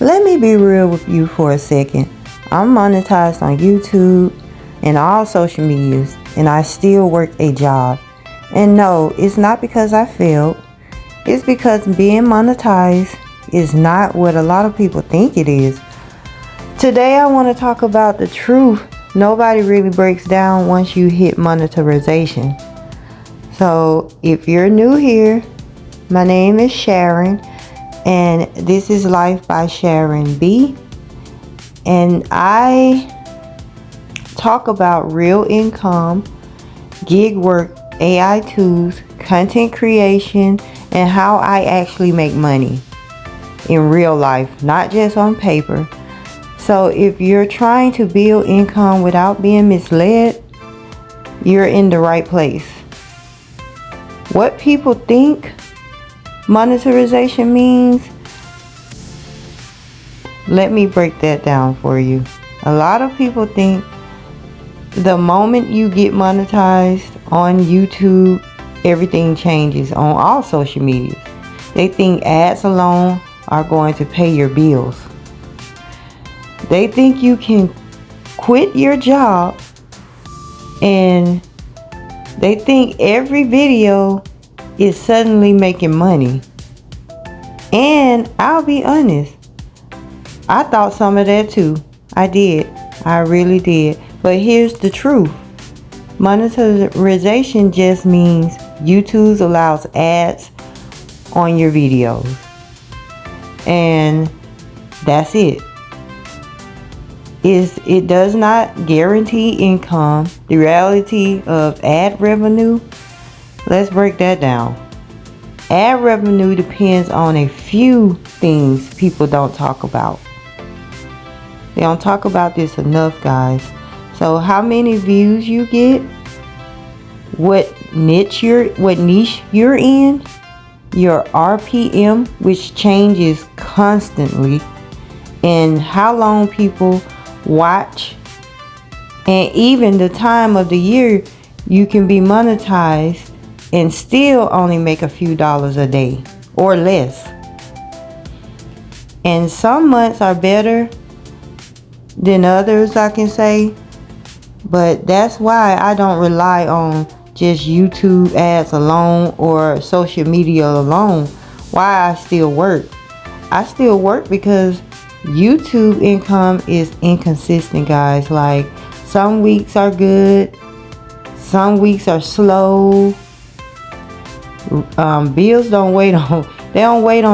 Let me be real with you for a second. I'm monetized on YouTube and all social medias, and I still work a job. And no, it's not because I failed. It's because being monetized is not what a lot of people think it is. Today I want to talk about the truth nobody really breaks down once you hit monetization. So if you're new here, my name is Sharon, and this is Life by SharonB. And I talk about real income, gig work, AI tools, content creation, and how I actually make money in real life, not just on paper. So if you're trying to build income without being misled, you're in the right place. What people think monetization means, let me break that down for you. A lot of people think the moment you get monetized on YouTube, everything changes on all social media. They think ads alone are going to pay your bills. They think you can quit your job, and they think every video is suddenly making money. And I'll be honest, I thought some of that too. I did. I really did. But here's the truth. Monetization just means YouTube allows ads on your videos. And that's it. It does not guarantee income. The reality of ad revenue, let's break that down. Ad revenue depends on a few things people don't talk about. They don't talk about this enough, guys. So how many views you get, what niche you're in, your RPM, which changes constantly, and how long people watch, and even the time of the year you can be monetized and still only make a few dollars a day or less. And some months are better than others, I can say, but that's why I don't rely on just YouTube ads alone or social media alone. Why I still work. I still work because YouTube income is inconsistent, guys. Like, some weeks are good, some weeks are slow. Bills don't wait on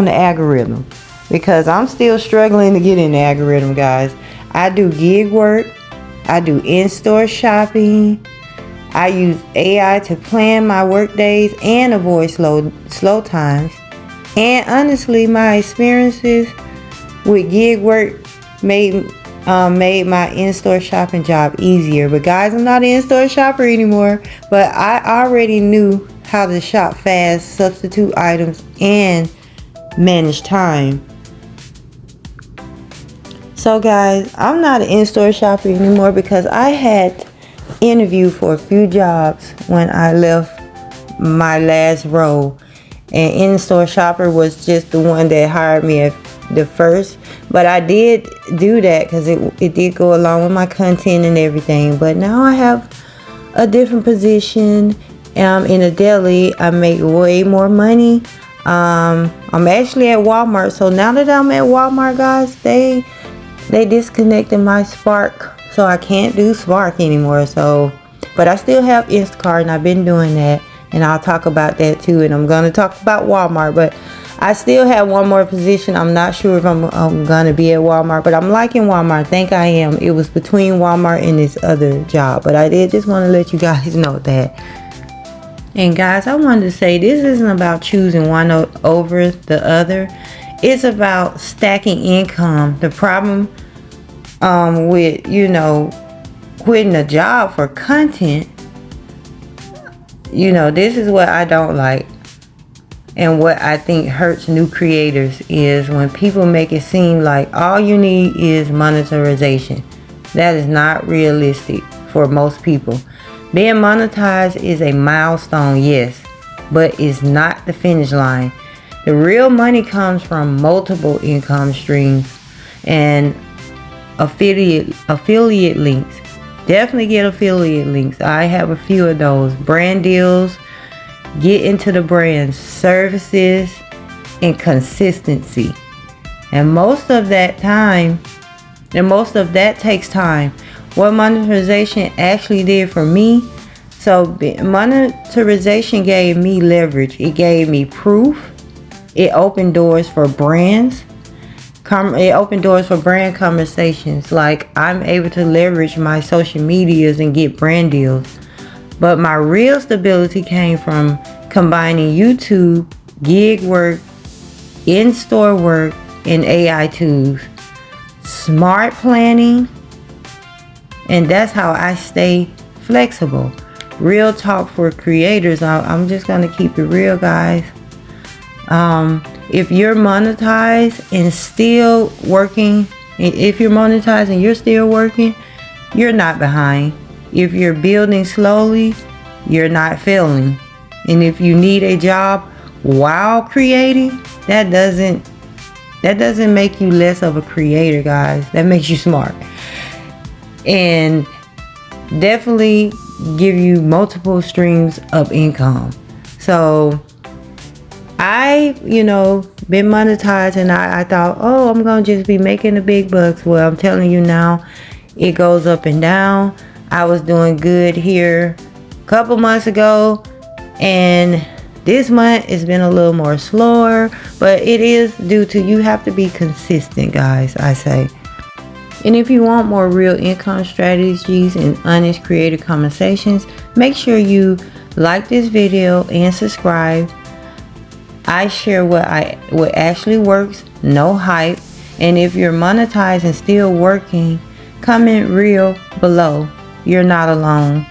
the algorithm, because I'm still struggling to get in the algorithm, guys. I do gig work, I do in-store shopping, I use AI to plan my work days and avoid slow times. And honestly, my experiences with gig work made my in-store shopping job easier. But guys, I'm not an in-store shopper anymore, but I already knew how to shop fast, substitute items, and manage time. So guys, I'm not an in-store shopper anymore because I had interviewed for a few jobs when I left my last role, and in-store shopper was just the one that hired me at the first. But I did do that because it did go along with my content and everything. But now I have a different position. In a deli. I make way more money. I'm actually at Walmart. So now that I'm at Walmart, guys, they disconnected my Spark, so I can't do Spark anymore. So, but I still have Instacart, and I've been doing that, and I'll talk about that too. And I'm gonna talk about Walmart, but I still have one more position. I'm not sure if I'm gonna be at Walmart, but I'm liking Walmart. I think I am. It was between Walmart and this other job, but I did just want to let you guys know that. And guys, I wanted to say this isn't about choosing one over the other. It's about stacking income. The problem with, quitting a job for content, this is what I don't like. And what I think hurts new creators is when people make it seem like all you need is monetization. That is not realistic for most people. Being monetized is a milestone, yes, but it's not the finish line. The real money comes from multiple income streams. and affiliate links. Definitely get affiliate links. I have a few of those. Brand deals. Get into the brand services and consistency. And most of that takes time. What monetization actually did for me, so monetization gave me leverage. It gave me proof. It opened doors for brands. It opened doors for brand conversations. Like, I'm able to leverage my social medias and get brand deals. But my real stability came from combining YouTube, gig work, in-store work, and AI tools. Smart planning. And that's how I stay flexible. Real talk for creators. I'm just going to keep it real, guys. If you're monetized and still working, if you're monetized and you're still working, you're not behind. If you're building slowly, you're not failing. And if you need a job while creating, that doesn't make you less of a creator, guys. That makes you smart. And definitely give you multiple streams of income. So I, been monetized, and I thought, oh, I'm going to just be making the big bucks. Well, I'm telling you now, it goes up and down. I was doing good here a couple months ago, and this month it's been a little more slower, but it is due to you have to be consistent, guys, I say. And if you want more real income strategies and honest creative conversations, make sure you like this video and subscribe. I share what actually works, no hype. And if you're monetized and still working, comment real below. You're not alone.